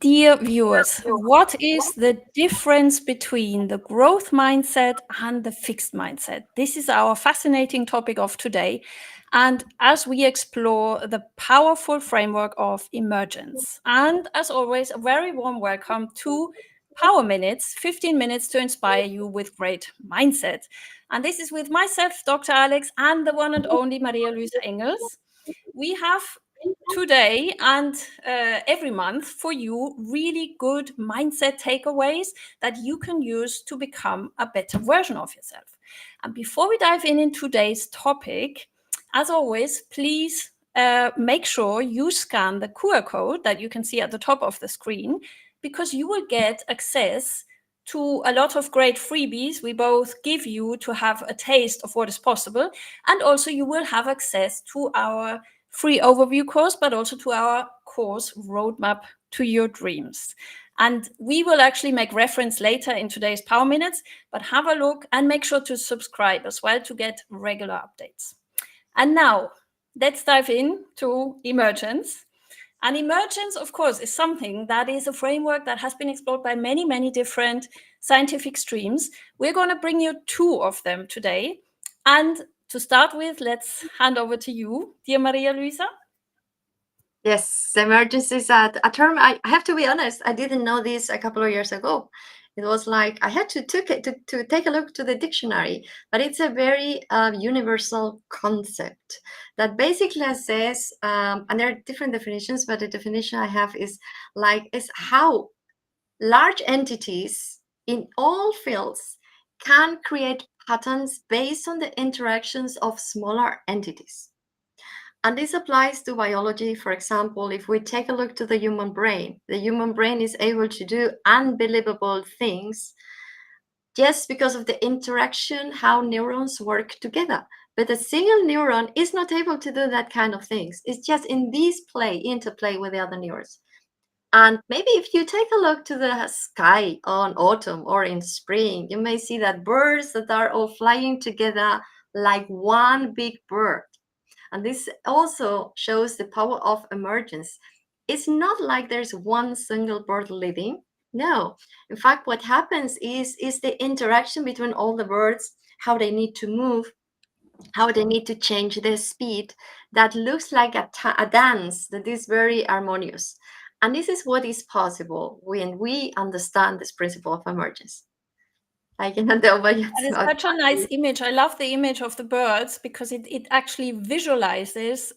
Dear viewers, what is the difference between the growth mindset and the fixed mindset? This is our fascinating topic of today. And as we explore the powerful framework of emergence. And as always, a very warm welcome to Power Minutes, 15 minutes to inspire you with great mindset. And this is with myself, Dr. Alex, and the one and only Maria Luisa Engels. We have today and every month for you really good mindset takeaways that you can use to become a better version of yourself. And before we dive in today's topic, as always, please make sure you scan the QR code that you can see at the top of the screen, because you will get access to a lot of great freebies we both give you to have a taste of what is possible. And also you will have access to our free overview course, but also to our course Roadmap to Your Dreams. And we will actually make reference later in today's Power Minutes, but have a look and make sure to subscribe as well to get regular updates. And now let's dive in to Emergence. And Emergence, of course, is something that is a framework that has been explored by many, many different scientific streams. We're going to bring you two of them today. And to start with, let's hand over to you, dear Maria Luisa. Yes, emergence is a term. I have to be honest, I didn't know this a couple of years ago. It was like I had to take a look to the dictionary, but it's a very universal concept that basically says, and there are different definitions, but the definition I have is how large entities in all fields can create patterns based on the interactions of smaller entities. And this applies to biology. For example, if we take a look to the human brain is able to do unbelievable things just because of the interaction, how neurons work together. But a single neuron is not able to do that kind of things. It's just in this interplay with the other neurons. And maybe if you take a look to the sky on autumn or in spring, you may see that birds that are all flying together like one big bird. And this also shows the power of emergence. It's not like there's one single bird living. No. In fact, what happens is the interaction between all the birds, how they need to move, how they need to change their speed, that looks like a dance that is very harmonious. And this is what is possible when we understand this principle of emergence. I can hand over you. That is such a nice image. I love the image of the birds because it actually visualizes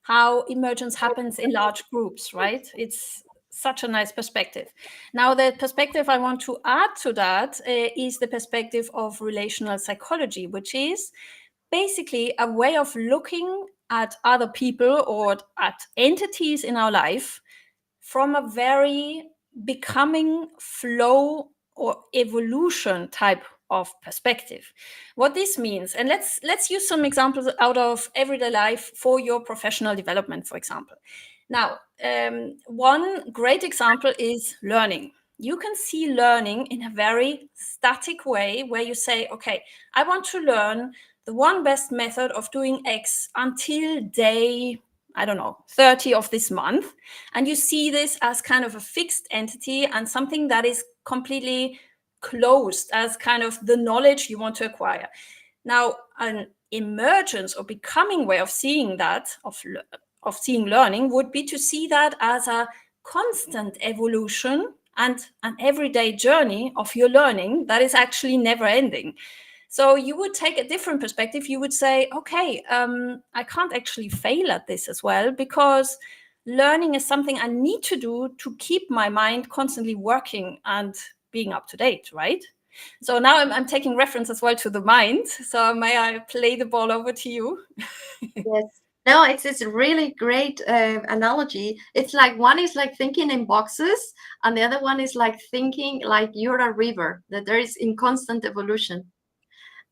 how emergence happens in large groups, right? It's such a nice perspective. Now, the perspective I want to add to that is the perspective of relational psychology, which is basically a way of looking at other people or at entities in our life from a very becoming flow or evolution type of perspective. What this means, and let's use some examples out of everyday life for your professional development, for example. Now, one great example is learning. You can see learning in a very static way where you say, okay, I want to learn the one best method of doing X until day, I don't know, 30 of this month. And you see this as kind of a fixed entity and something that is completely closed as kind of the knowledge you want to acquire. Now, an emergence or becoming way of seeing that, of seeing learning, would be to see that as a constant evolution and an everyday journey of your learning that is actually never ending. So you would take a different perspective. You would say, okay, I can't actually fail at this as well, because learning is something I need to do to keep my mind constantly working and being up to date, right? So now I'm taking reference as well to the mind. So may I play the ball over to you? Yes. No, it's a really great analogy. It's like one is like thinking in boxes, and the other one is like thinking like you're a river that there is in constant evolution.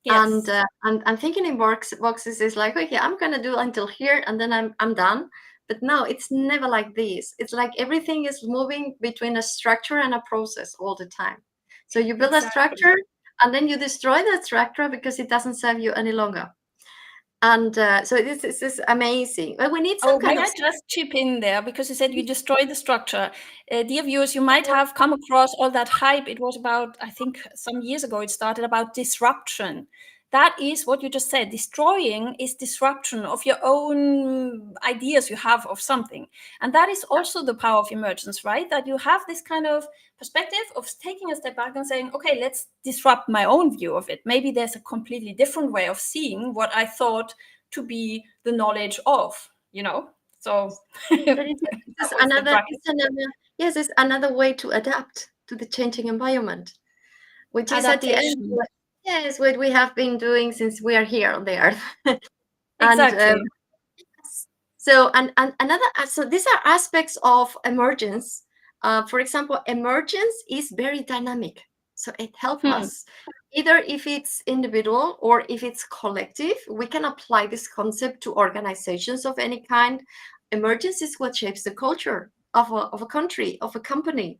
Yes. And thinking in boxes is like, okay, I'm gonna do until here, and then I'm done. But no, it's never like this. It's like everything is moving between a structure and a process all the time. So you build a Exactly. structure, and then you destroy that structure because it doesn't serve you any longer. And so this is amazing. But we need some May kind of. I just chip in there? Because you said you destroy the structure. Dear viewers, you might have come across all that hype. It was about, I think some years ago, it started about disruption. That is what you just said. Destroying is disruption of your own ideas you have of something. And that is also the power of emergence, right? That you have this kind of perspective of taking a step back and saying, okay, let's disrupt my own view of it. Maybe there's a completely different way of seeing what I thought to be the knowledge of, so It's another way to adapt to the changing environment, which is at the end, yes, what we have been doing since we are here on the earth. Exactly. So these are aspects of emergence. For example, emergence is very dynamic, so it helps us. Either if it's individual or if it's collective, we can apply this concept to organizations of any kind. Emergence is what shapes the culture of a country, of a company,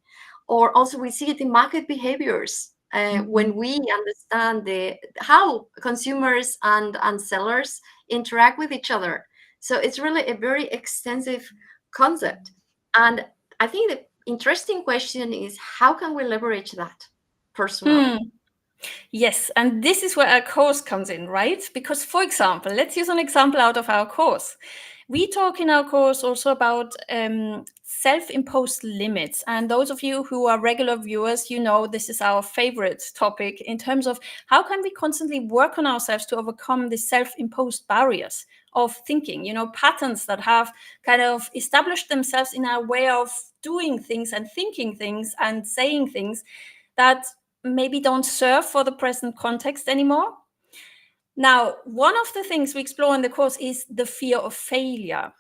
or also we see it in market behaviors. When we understand how consumers and sellers interact with each other. So it's really a very extensive concept. And I think the interesting question is, how can we leverage that personally? Yes, and this is where our course comes in, right? Because, for example, let's use an example out of our course. We talk in our course also about self-imposed limits. And those of you who are regular viewers, you know this is our favorite topic in terms of how can we constantly work on ourselves to overcome the self-imposed barriers of thinking, patterns that have kind of established themselves in our way of doing things and thinking things and saying things that maybe don't serve for the present context anymore. Now, one of the things we explore in the course is the fear of failure.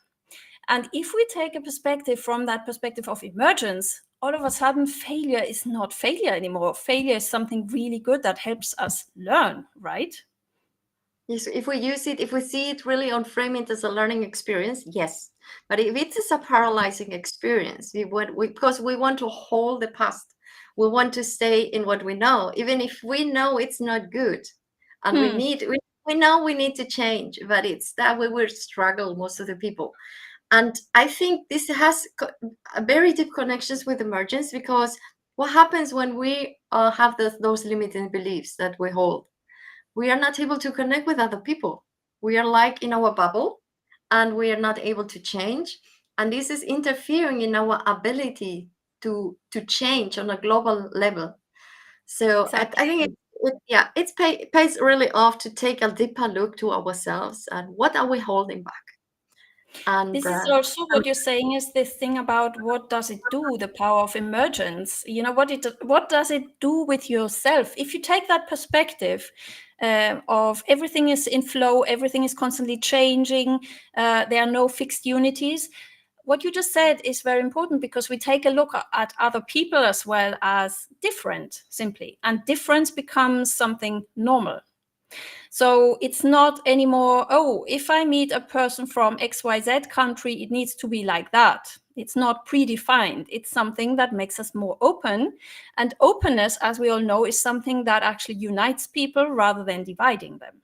And if we take a perspective from that perspective of emergence, all of a sudden failure is not failure anymore. Failure is something really good that helps us learn, right? Yes, if we see it really on framing it as a learning experience, yes. But if it is a paralyzing experience, because we want to hold the past, we want to stay in what we know, even if we know it's not good, and we know we need to change, but it's that we will struggle, most of the people. And I think this has very deep connections with emergence, because what happens when we have those limiting beliefs that we hold? We are not able to connect with other people. We are like in our bubble, and we are not able to change. And this is interfering in our ability to change on a global level. So Exactly. I think it pays really off to take a deeper look to ourselves and what are we holding back. And this is also what you're saying is this thing about what does it do, the power of emergence. What does it do with yourself? If you take that perspective of everything is in flow, everything is constantly changing, there are no fixed unities. What you just said is very important, because we take a look at other people as well as different, simply, and difference becomes something normal. So it's not anymore, oh, if I meet a person from XYZ country, it needs to be like that. It's not predefined. It's something that makes us more open. And openness, as we all know, is something that actually unites people rather than dividing them.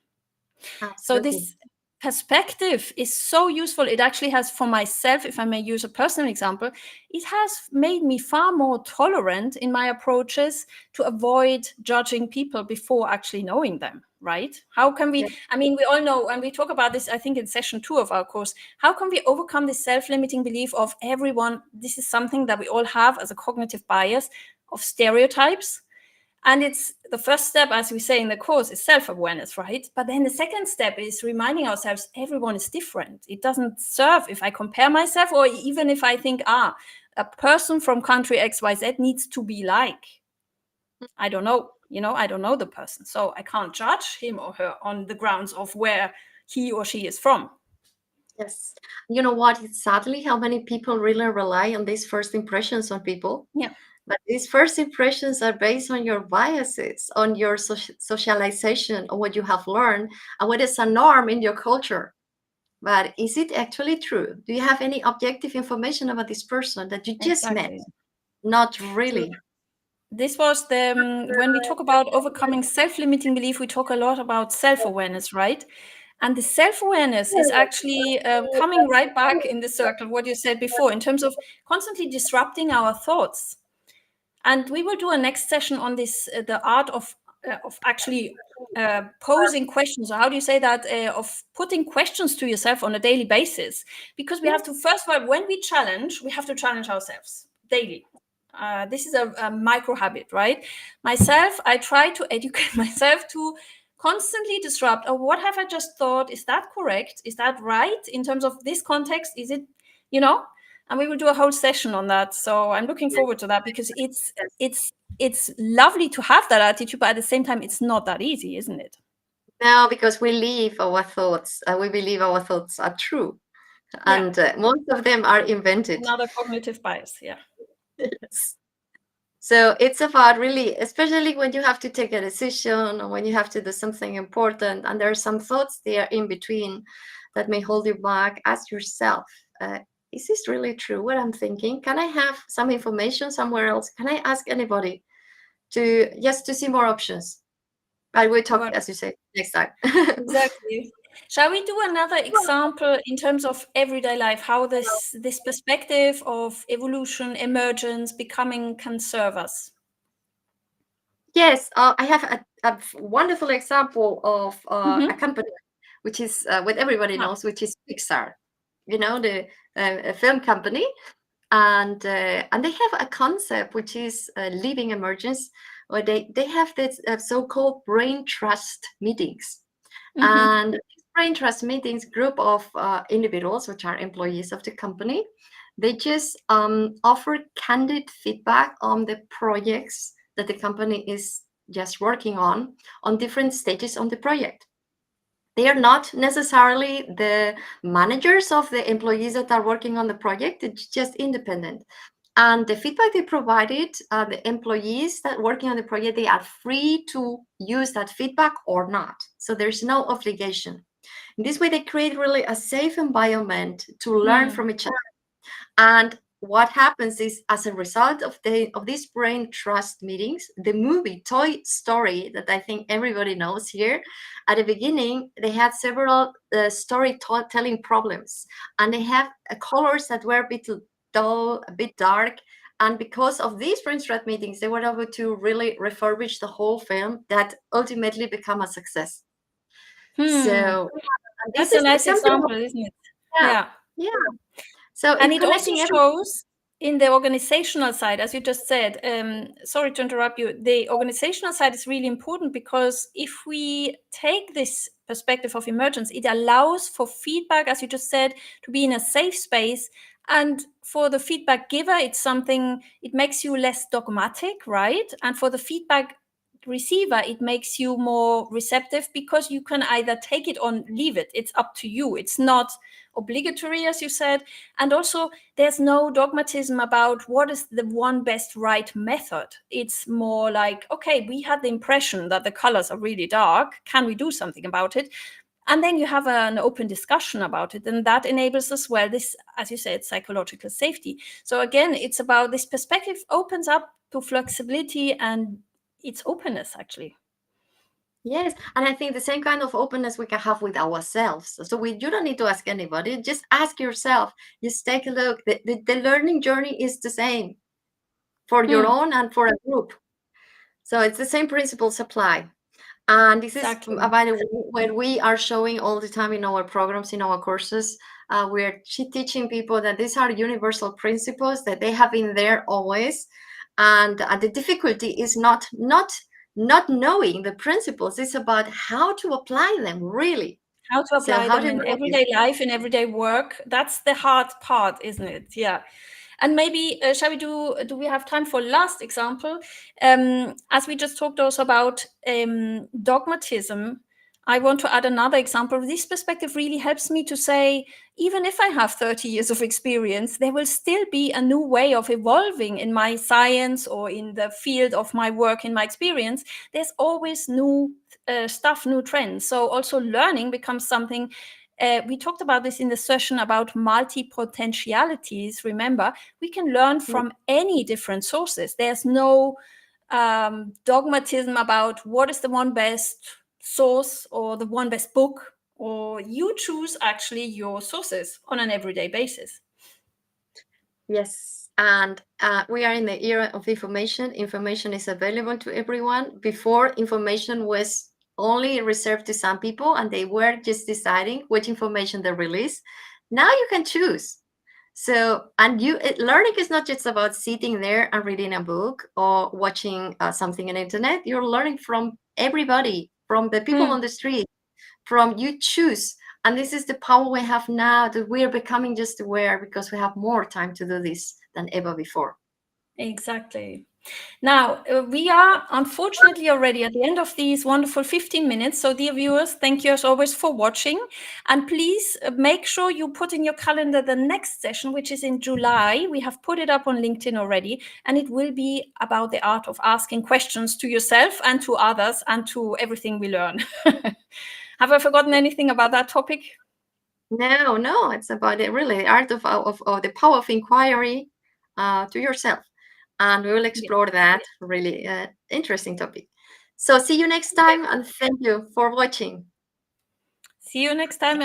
absolutely. So this perspective is so useful. It actually has, for myself, if I may use a personal example, it has made me far more tolerant in my approaches to avoid judging people before actually knowing them, right? How can we, we all know, and we talk about this, I think, in session 2 of our course, how can we overcome this self-limiting belief of everyone? This is something that we all have as a cognitive bias of stereotypes. And it's the first step, as we say in the course, is self-awareness, right? But then the second step is reminding ourselves everyone is different. It doesn't serve if I compare myself, or even if I think, a person from country XYZ needs to be like. I don't know, I don't know the person. So I can't judge him or her on the grounds of where he or she is from. Yes. You know what? It's sadly how many people really rely on these first impressions on people. Yeah. But these first impressions are based on your biases, on your socialization, on what you have learned, and what is a norm in your culture. But is it actually true? Do you have any objective information about this person that you just met? Not really. So this was when we talk about overcoming self-limiting belief, we talk a lot about self-awareness, right? And the self-awareness is actually coming right back in the circle, what you said before, in terms of constantly disrupting our thoughts. And we will do a next session on this, the art of actually posing questions, or how do you say that, of putting questions to yourself on a daily basis. Because we have to, first of all, when we challenge, we have to challenge ourselves daily. This is a micro habit, right? Myself, I try to educate myself to constantly disrupt. Oh, what have I just thought? Is that correct? Is that right in terms of this context? Is it, you know? And we will do a whole session on that. So I'm looking forward to that, because it's lovely to have that attitude, but at the same time, it's not that easy, isn't it? No, because we leave our thoughts. We believe our thoughts are true, and most of them are invented. Another cognitive bias, yeah. Yes. So it's about really, especially when you have to take a decision or when you have to do something important, and there are some thoughts there in between that may hold you back. Ask yourself, is this really true, what I'm thinking? Can I have some information somewhere else? Can I ask anybody to see more options? I will talk, as you say, next time. Exactly. Shall we do another example in terms of everyday life, how this perspective of evolution, emergence, becoming can serve us? Yes, I have a wonderful example of a company which is what everybody knows, which is Pixar. You know, the a film company, and they have a concept which is living emergence, where they have this so-called brain trust meetings. And these brain trust meetings, group of individuals which are employees of the company, they just offer candid feedback on the projects that the company is just working on different stages on the project. They are not necessarily the managers of the employees that are working on the project. It's just independent. And the feedback they provided, the employees that working on the project, they are free to use that feedback or not. So there's no obligation. In this way, they create really a safe environment to learn from each other. And what happens is, as a result of these brain trust meetings, the movie Toy Story, that I think everybody knows here, at the beginning they had several storytelling problems, and they have colors that were a bit dull, a bit dark. And because of these brain trust meetings, they were able to really refurbish the whole film that ultimately become a success. So that's a nice example, isn't it? Yeah. So and it also shows in the organizational side, as you just said, sorry to interrupt you, the organizational side is really important, because if we take this perspective of emergence, it allows for feedback, as you just said, to be in a safe space. And for the feedback giver, it's something, it makes you less dogmatic, right? And for the feedback receiver, it makes you more receptive, because you can either take it or leave it. It's up to you. It's not obligatory, as you said. And also, there's no dogmatism about what is the one best right method. It's more like, okay, we had the impression that the colors are really dark. Can we do something about it? And then you have an open discussion about it. And that enables as well this, as you said, psychological safety. So again, it's about this perspective opens up to flexibility and its openness, actually. Yes, and I think the same kind of openness we can have with ourselves. So you don't need to ask anybody. Just ask yourself. Just take a look. The learning journey is the same for your own and for a group. So it's the same principles apply. And this is about what we are showing all the time in our programs, in our courses. We're teaching people that these are universal principles, that they have been there always. And the difficulty is not knowing the principles. It's about how to apply them, really. How to apply them in everyday life, in everyday work. That's the hard part, isn't it? Yeah. And maybe, shall we do we have time for last example? As we just talked also about dogmatism, I want to add another example. This perspective really helps me to say, even if I have 30 years of experience, there will still be a new way of evolving in my science or in the field of my work, in my experience. There's always new stuff, new trends. So also learning becomes something. We talked about this in the session about multi-potentialities. Remember, we can learn from any different sources. There's no dogmatism about what is the one best source or the one best book or you choose actually your sources on an everyday basis. Yes, and we are in the era of information. Information is available to everyone. Before, information was only reserved to some people, and they were just deciding which information they release. Now you can choose. So, and learning is not just about sitting there and reading a book or watching something on the internet. You're learning from everybody, from the people on the street, from you choose. And this is the power we have now, that we are becoming just aware because we have more time to do this than ever before. Exactly. Now, we are unfortunately already at the end of these wonderful 15 minutes. So, dear viewers, thank you as always for watching. And please make sure you put in your calendar the next session, which is in July. We have put it up on LinkedIn already, and it will be about the art of asking questions to yourself and to others and to everything we learn. Have I forgotten anything about that topic? No, it's about the art of the power of inquiry to yourself. And we will explore that really interesting topic. So see you next time, and thank you for watching. See you next time.